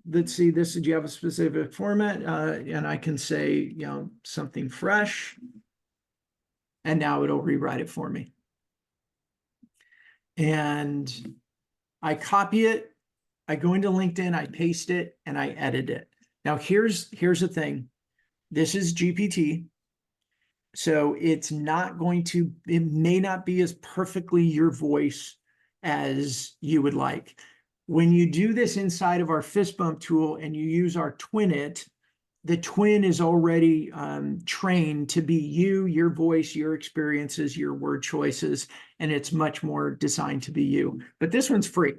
[SPEAKER 2] let's see, this, did you have a specific format? And I can say, you know, something fresh. And now it'll rewrite it for me. And I copy it, I go into LinkedIn, I paste it, and I edit it. Now here's the thing. This is GPT. So it's not going to, it may not be as perfectly your voice as you would like. When you do this inside of our fist bump tool and you use our twin it, the twin is already trained to be you, your voice, your experiences, your word choices, and it's much more designed to be you. But this one's free,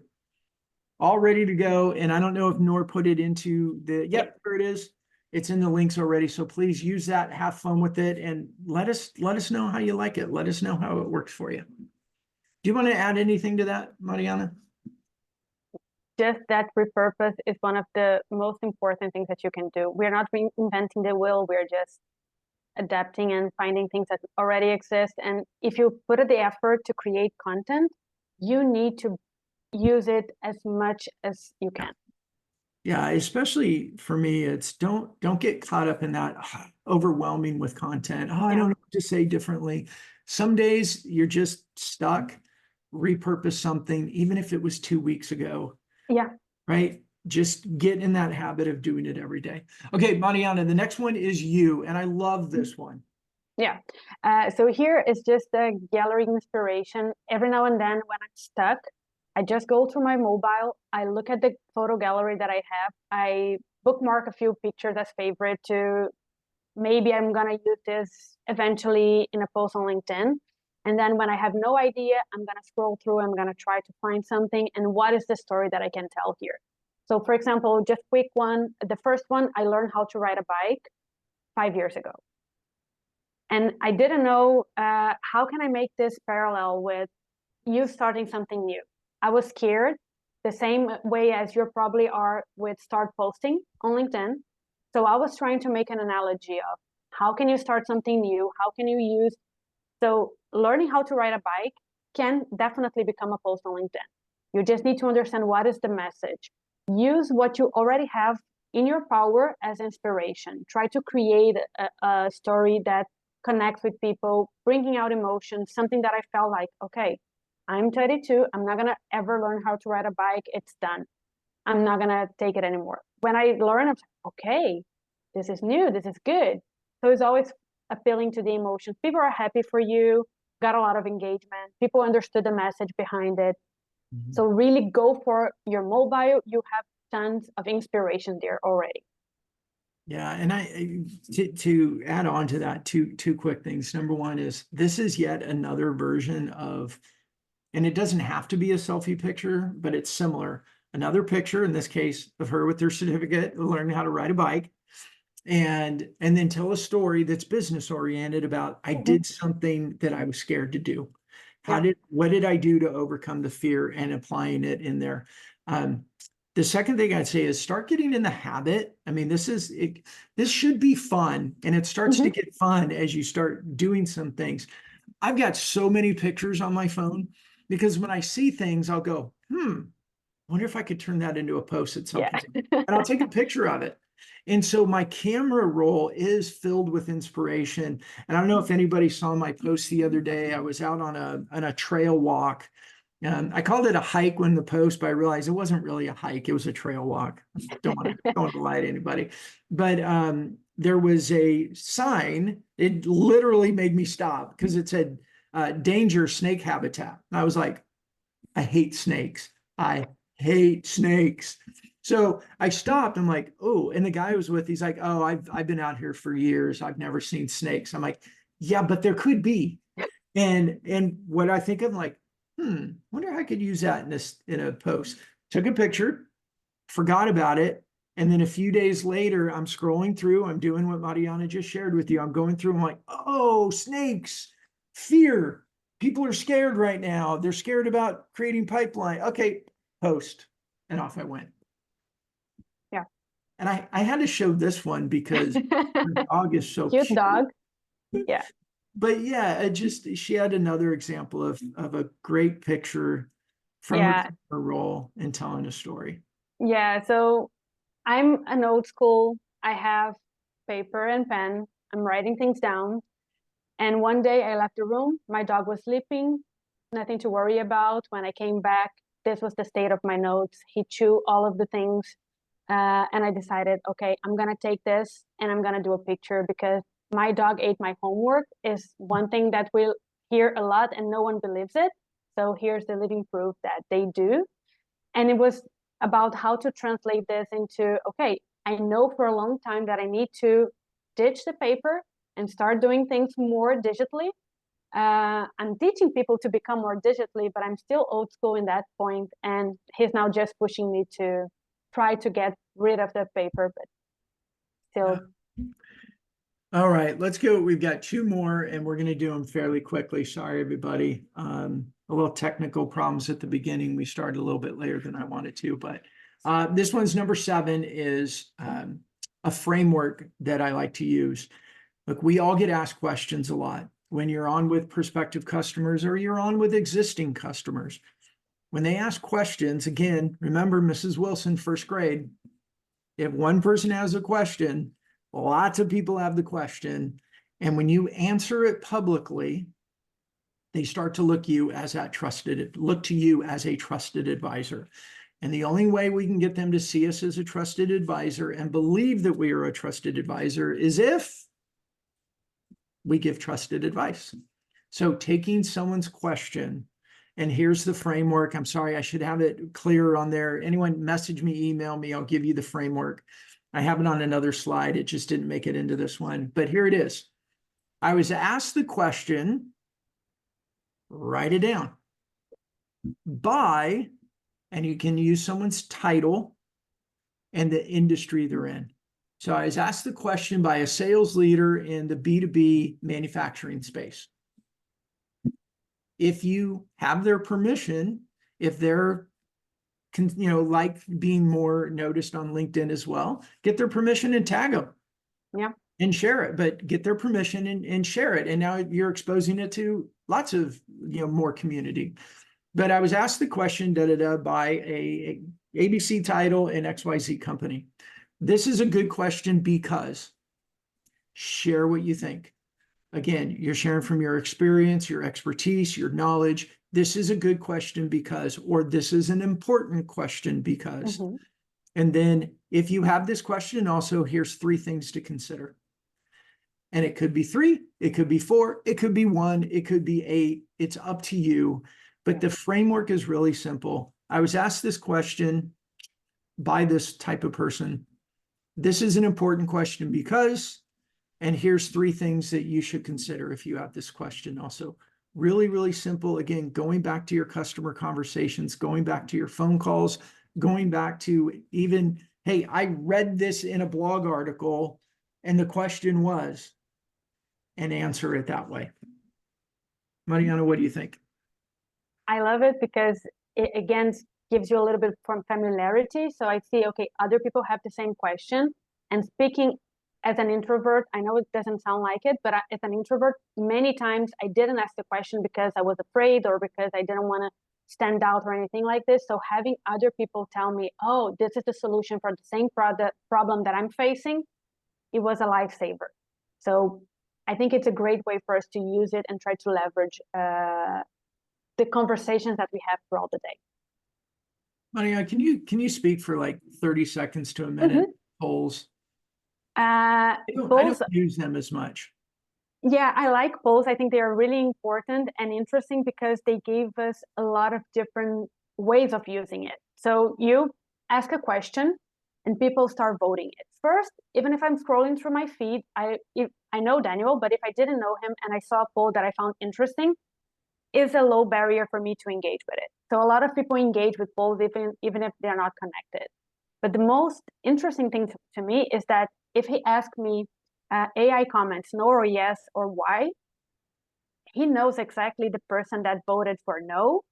[SPEAKER 2] all ready to go. And I don't know if Nor put it into the, yep, there it is. It's in the links already. So please use that, have fun with it, and let us know how you like it. Let us know how it works for you. Do you want to add anything to that, Mariana?
[SPEAKER 1] Just that repurpose is one of the most important things that you can do. We're not reinventing the wheel. We're just adapting and finding things that already exist. And if you put the effort to create content, you need to use it as much as you can.
[SPEAKER 2] Yeah, especially for me, it's don't get caught up in that overwhelming with content. Oh, I don't know what to say differently. Some days you're just stuck. Repurpose something, even if it was 2 weeks ago.
[SPEAKER 1] Yeah.
[SPEAKER 2] Right? Just get in that habit of doing it every day. Okay, Mariana, the next one is you, and I love this one.
[SPEAKER 1] Yeah. So here is just a gallery inspiration. Every now and then when I'm stuck, I just go through my mobile. I look at the photo gallery that I have. I bookmark a few pictures as favorite to maybe I'm going to use this eventually in a post on LinkedIn. And then when I have no idea, I'm going to scroll through, I'm going to try to find something. And what is the story that I can tell here? So for example, just quick one. The first one, I learned how to ride a bike 5 years ago. And I didn't know how can I make this parallel with you starting something new. I was scared the same way as you probably are with start posting on LinkedIn. So I was trying to make an analogy of how can you start something new? How can you use, so learning how to ride a bike can definitely become a post on LinkedIn. You just need to understand what is the message. Use what you already have in your power as inspiration. Try to create a story that connects with people, bringing out emotions, something that I felt like, okay, I'm 32, I'm not gonna ever learn how to ride a bike, it's done. I'm not gonna take it anymore. When I learn, I'm like, okay, this is new, this is good. So it's always appealing to the emotions. People are happy for you, got a lot of engagement, people understood the message behind it. Mm-hmm. So really go for your mobile, you have tons of inspiration there already.
[SPEAKER 2] Yeah, and to add on to that, two quick things. Number one is this is yet another version of, and it doesn't have to be a selfie picture, but it's similar. Another picture, in this case, of her with her certificate, learning how to ride a bike, and then tell a story that's business oriented about I did something that I was scared to do. What did I do to overcome the fear, and applying it in there. The second thing I'd say is start getting in the habit. I mean, this should be fun, and it starts to get fun as you start doing some things. I've got so many pictures on my phone because when I see things, I'll go, wonder if I could turn that into a post at some point. And I'll take a picture of it. And so my camera roll is filled with inspiration. And I don't know if anybody saw my post the other day. I was out on a trail walk. I called it a hike when the post, but I realized it wasn't really a hike. It was a trail walk. Don't want to lie to anybody. But there was a sign. It literally made me stop because it said, danger snake habitat. And I was like, I hate snakes. I hate snakes. So I stopped. I'm like, oh, and the guy I was with, he's like, oh, I've been out here for years. I've never seen snakes. I'm like, yeah, but there could be. And what I think, I'm like, wonder how I could use that in a post. Took a picture, forgot about it, And then a few days later, I'm scrolling through, I'm doing what Mariana just shared with you. I'm going through, I'm like, oh, snakes, fear. People are scared right now. They're scared about creating pipeline. Okay, post. And off I went.
[SPEAKER 1] Yeah.
[SPEAKER 2] And I had to show this one because her dog is so
[SPEAKER 1] Cute
[SPEAKER 2] cute.
[SPEAKER 1] dog. Yeah.
[SPEAKER 2] But yeah, it just, she had another example of a great picture from
[SPEAKER 1] Yeah.
[SPEAKER 2] her role in telling a story.
[SPEAKER 1] Yeah. So I'm an old school. I have paper and pen. I'm writing things down. And one day I left the room. My dog was sleeping, nothing to worry about. When I came back, this was the state of my notes. He chewed all of the things. And I decided, okay, I'm going to take this and I'm going to do a picture because my dog ate my homework is one thing that we'll hear a lot and no one believes it. So here's the living proof that they do. And it was about how to translate this into, okay, I know for a long time that I need to ditch the paper and start doing things more digitally. I'm teaching people to become more digitally, but I'm still old school in that point. And he's now just pushing me to try to get rid of the paper, but still.
[SPEAKER 2] All right, let's go. We've got two more and we're going to do them fairly quickly. Sorry, everybody. A little technical problems at the beginning. We started a little bit later than I wanted to, but this one's number 7 is a framework that I like to use. Look, we all get asked questions a lot when you're on with prospective customers or you're on with existing customers. When they ask questions, again, remember Mrs. Wilson, first grade, if one person has a question, lots of people have the question. And when you answer it publicly, they start to look to you as a trusted advisor. And the only way we can get them to see us as a trusted advisor and believe that we are a trusted advisor is if we give trusted advice. So taking someone's question, and here's the framework. I'm sorry, I should have it clear on there. Anyone message me, email me, I'll give you the framework. I have it on another slide. It just didn't make it into this one, but here it is. I was asked the question, write it down, by, and you can use someone's title and the industry they're in. So I was asked the question by a sales leader in the B2B manufacturing space. If you have their permission, if they're, like being more noticed on LinkedIn as well, get their permission and tag them.
[SPEAKER 1] Yeah.
[SPEAKER 2] And share it, but get their permission and share it. And now you're exposing it to lots of, more community. But I was asked the question by a ABC title and XYZ company. This is a good question because share what you think. Again, you're sharing from your experience, your expertise, your knowledge. This is a good question because, or this is an important question because.
[SPEAKER 1] Mm-hmm.
[SPEAKER 2] And then if you have this question, also here's 3 things to consider. And it could be 3, it could be 4, it could be 1, it could be 8. It's up to you. But the framework is really simple. I was asked this question by this type of person. This is an important question because, and here's 3 things that you should consider if you have this question also. Really, really simple. Again, going back to your customer conversations, going back to your phone calls, going back to even, hey, I read this in a blog article and the question was, and answer it that way. Mariana, what do you think?
[SPEAKER 1] I love it because it again gives you a little bit from familiarity. So I see, okay, other people have the same question. And speaking as an introvert, I know it doesn't sound like it, but as an introvert, many times I didn't ask the question because I was afraid or because I didn't want to stand out or anything like this. So having other people tell me, oh, this is the solution for the same problem that I'm facing, it was a lifesaver. So I think it's a great way for us to use it and try to leverage the conversations that we have throughout the day.
[SPEAKER 2] Mariana, can you speak for like 30 seconds to a minute? Polls. I don't use them as much.
[SPEAKER 1] Yeah, I like polls. I think they are really important and interesting because they gave us a lot of different ways of using it. So you ask a question and people start voting it. First, even if I'm scrolling through my feed, I know Daniel, but if I didn't know him and I saw a poll that I found interesting, is a low barrier for me to engage with it. So a lot of people engage with polls even if they're not connected. But the most interesting thing to me is that if he asks me AI comments, no or yes or why, he knows exactly the person that voted for no,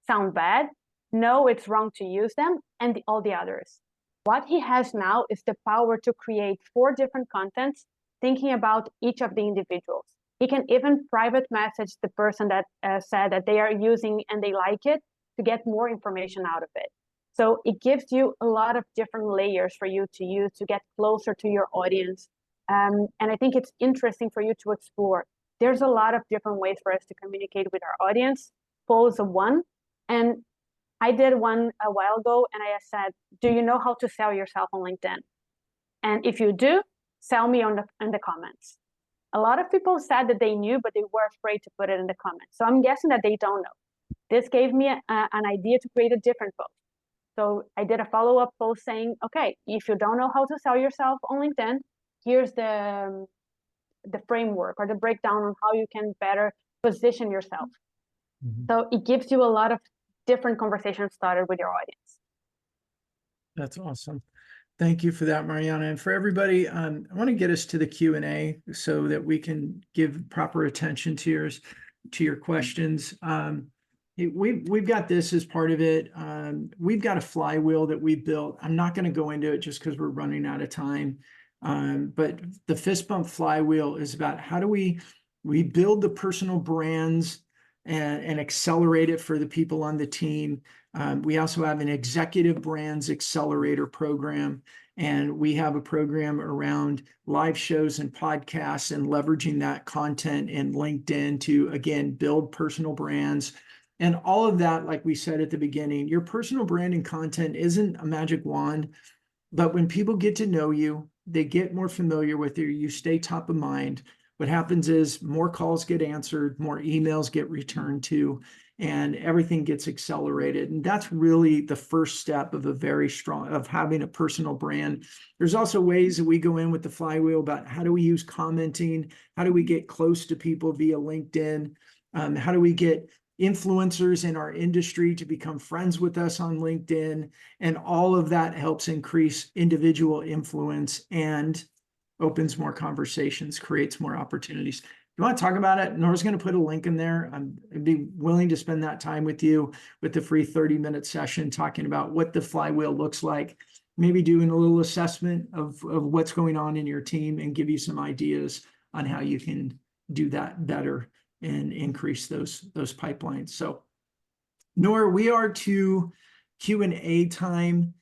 [SPEAKER 1] sound bad, no, it's wrong to use them, and all the others. What he has now is the power to create 4 different contents, thinking about each of the individuals. He can even private message the person that said that they are using and they like it to get more information out of it. So it gives you a lot of different layers for you to use to get closer to your audience. And I think it's interesting for you to explore. There's a lot of different ways for us to communicate with our audience. Polls one, and I did one a while ago, and I said, do you know how to sell yourself on LinkedIn? And if you do, sell me in the comments. A lot of people said that they knew, but they were afraid to put it in the comments. So I'm guessing that they don't know. This gave me an idea to create a different post. So I did a follow-up post saying, okay, if you don't know how to sell yourself on LinkedIn, here's the framework or the breakdown on how you can better position yourself. Mm-hmm. So it gives you a lot of different conversations started with your audience.
[SPEAKER 2] That's awesome. Thank you for that, Mariana. And for everybody, I want to get us to the Q&A so that we can give proper attention to your questions. We've got this as part of it. We've got a flywheel that we built. I'm not going to go into it just because we're running out of time. But the fist bump flywheel is about how do we build the personal brands and accelerate it for the people on the team. We also have an executive brands accelerator program, and we have a program around live shows and podcasts and leveraging that content in LinkedIn to, again, build personal brands. And all of that, like we said at the beginning, your personal brand and content isn't a magic wand, but when people get to know you, they get more familiar with you, you stay top of mind. What happens is more calls get answered, more emails get returned to, and everything gets accelerated. And that's really the first step of having a personal brand. There's also ways that we go in with the flywheel about how do we use commenting? How do we get close to people via LinkedIn? How do we get influencers in our industry to become friends with us on LinkedIn? And all of that helps increase individual influence and opens more conversations, creates more opportunities. You want to talk about it? Nora's going to put a link in there. I'd be willing to spend that time with you with the free 30-minute session talking about what the flywheel looks like, maybe doing a little assessment of what's going on in your team and give you some ideas on how you can do that better and increase those pipelines. So Nora, we are to Q&A time.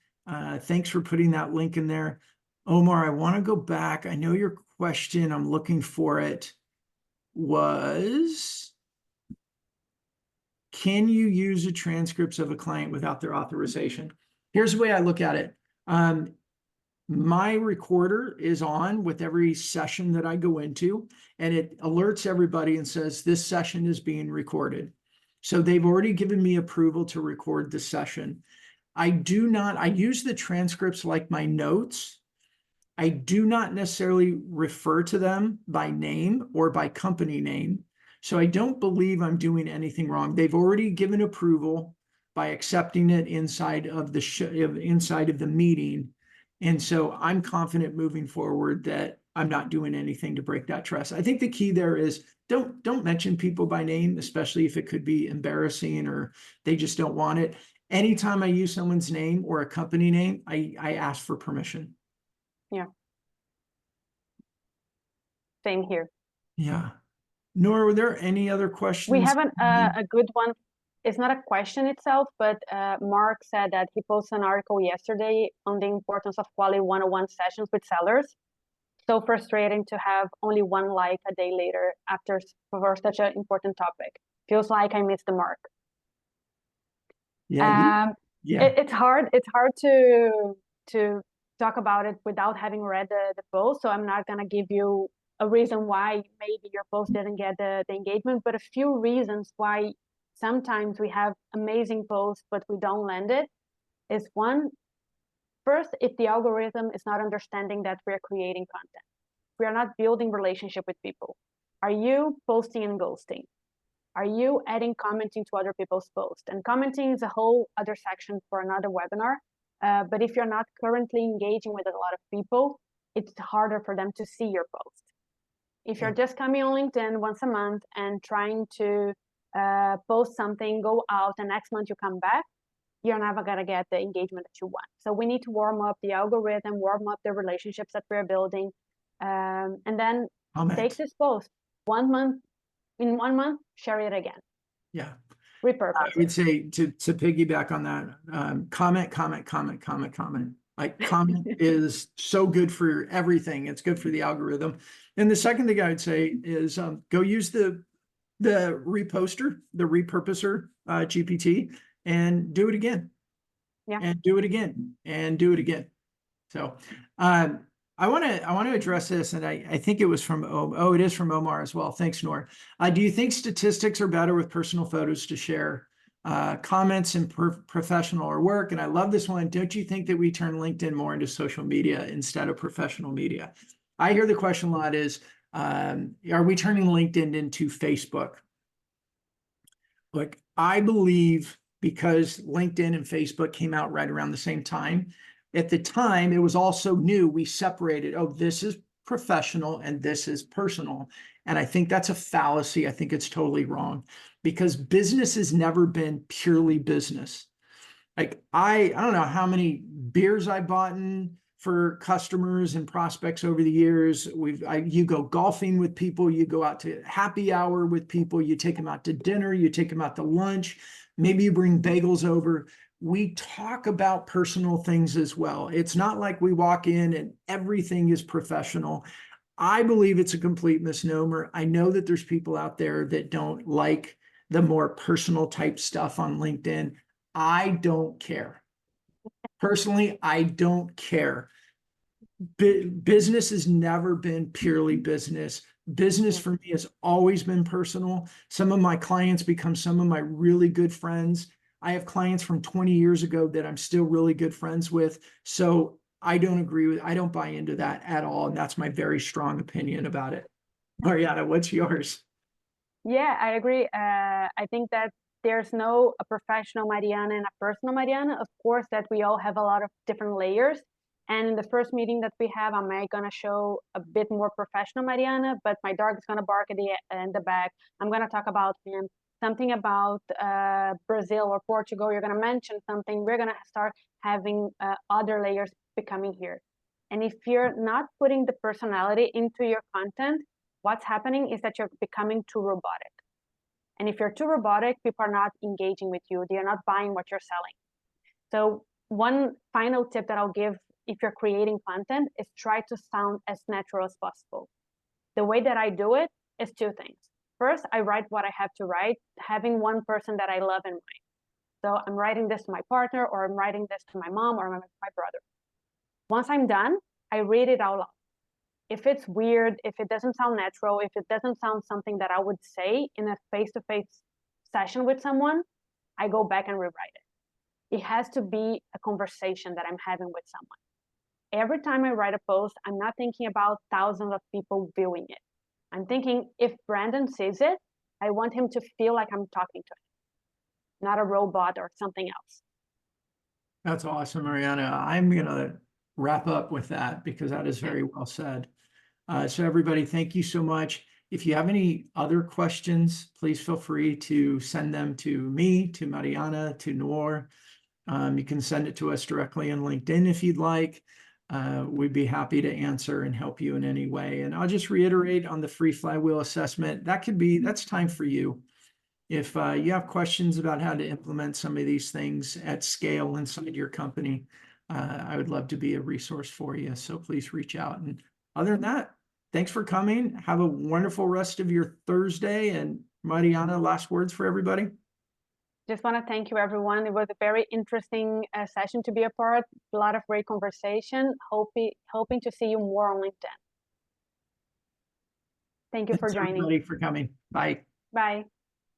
[SPEAKER 2] Thanks for putting that link in there. Omar, I want to go back. I know your question, I'm looking for it, was, can you use the transcripts of a client without their authorization? Here's the way I look at it. My recorder is on with every session that I go into, and it alerts everybody and says, this session is being recorded. So they've already given me approval to record the session. I use the transcripts like my notes. I do not necessarily refer to them by name or by company name. So I don't believe I'm doing anything wrong. They've already given approval by accepting it inside of the meeting. And so I'm confident moving forward that I'm not doing anything to break that trust. I think the key there is don't mention people by name, especially if it could be embarrassing or they just don't want it. Anytime I use someone's name or a company name, I ask for permission.
[SPEAKER 1] Yeah. Same here.
[SPEAKER 2] Yeah. Nora, were there any other questions?
[SPEAKER 1] We have a good one. It's not a question itself, but Mark said that he posted an article yesterday on the importance of quality one-on-one sessions with sellers. So frustrating to have only one like a day later for such an important topic. Feels like I missed the mark.
[SPEAKER 2] Yeah.
[SPEAKER 1] It's hard to talk about it without having read the post. So I'm not gonna give you a reason why maybe your post didn't get the engagement, but a few reasons why sometimes we have amazing posts but we don't land it is one. First, if the algorithm is not understanding that we're creating content, we are not building relationship with people. Are you posting and ghosting? Are you adding commenting to other people's posts? And commenting is a whole other section for another webinar. But if you're not currently engaging with a lot of people, it's harder for them to see your post. If you're just coming on LinkedIn once a month and trying to post something, go out, and next month you come back, you're never going to get the engagement that you want. So we need to warm up the algorithm, warm up the relationships that we're building, and then take this post 1 month, in 1 month, share it again.
[SPEAKER 2] Yeah.
[SPEAKER 1] Repurpose
[SPEAKER 2] I would say to piggyback on that, comment. Like comment is so good for everything. It's good for the algorithm. And the second thing I would say is go use the repurposer GPT and do it again.
[SPEAKER 1] Yeah.
[SPEAKER 2] And do it again and do it again. So I want to address this, and I think it was from it is from Omar as well. Thanks, Noor. Do you think statistics are better with personal photos to share comments in professional or work? And I love this one. Don't you think that we turn LinkedIn more into social media instead of professional media? I hear the question a lot is, are we turning LinkedIn into Facebook? Look, I believe because LinkedIn and Facebook came out right around the same time, at the time, it was also new. We separated, oh, this is professional and this is personal. And I think that's a fallacy. I think it's totally wrong because business has never been purely business. Like I don't know how many beers I bought in for customers and prospects over the years. You go golfing with people, you go out to happy hour with people, you take them out to dinner, you take them out to lunch, maybe you bring bagels over. We talk about personal things as well. It's not like we walk in and everything is professional. I believe it's a complete misnomer. I know that there's people out there that don't like the more personal type stuff on LinkedIn. I don't care. Personally, I don't care. Business has never been purely business. Business for me has always been personal. Some of my clients become some of my really good friends. I have clients from 20 years ago that I'm still really good friends with. So I don't buy into that at all. And that's my very strong opinion about it. Mariana, what's yours?
[SPEAKER 1] Yeah, I agree. I think that there's no a professional Mariana and a personal Mariana. Of course, that we all have a lot of different layers. And in the first meeting that we have, I'm gonna show a bit more professional Mariana, but my dog is gonna bark in the back. I'm gonna talk about him, something about Brazil or Portugal. You're gonna mention something. We're gonna start having other layers becoming here. And if you're not putting the personality into your content, what's happening is that you're becoming too robotic. And if you're too robotic, people are not engaging with you. They're not buying what you're selling. So one final tip that I'll give if you're creating content is try to sound as natural as possible. The way that I do it is two things. First, I write what I have to write, having one person that I love in mind. So I'm writing this to my partner, or I'm writing this to my mom or my brother. Once I'm done, I read it out loud. If it's weird, if it doesn't sound natural, if it doesn't sound something that I would say in a face-to-face session with someone, I go back and rewrite it. It has to be a conversation that I'm having with someone. Every time I write a post, I'm not thinking about thousands of people viewing it. I'm thinking, if Brandon sees it, I want him to feel like I'm talking to him, not a robot or something else.
[SPEAKER 2] That's awesome, Mariana. I'm going to wrap up with that because that is very well said. So everybody, thank you so much. If you have any other questions, please feel free to send them to me, to Mariana, to Noor. You can send it to us directly on LinkedIn if you'd like. We'd be happy to answer and help you in any way. And I'll just reiterate on the free flywheel assessment, that's time for you. If you have questions about how to implement some of these things at scale inside your company, I would love to be a resource for you. So please reach out. And other than that, thanks for coming. Have a wonderful rest of your Thursday. And Mariana, last words for everybody.
[SPEAKER 1] Just want to thank you, everyone. It was a very interesting session to be a part. A lot of great conversation. Hoping to see you more on LinkedIn. Thank you for joining.
[SPEAKER 2] Thanks everybody for coming. Bye.
[SPEAKER 1] Bye.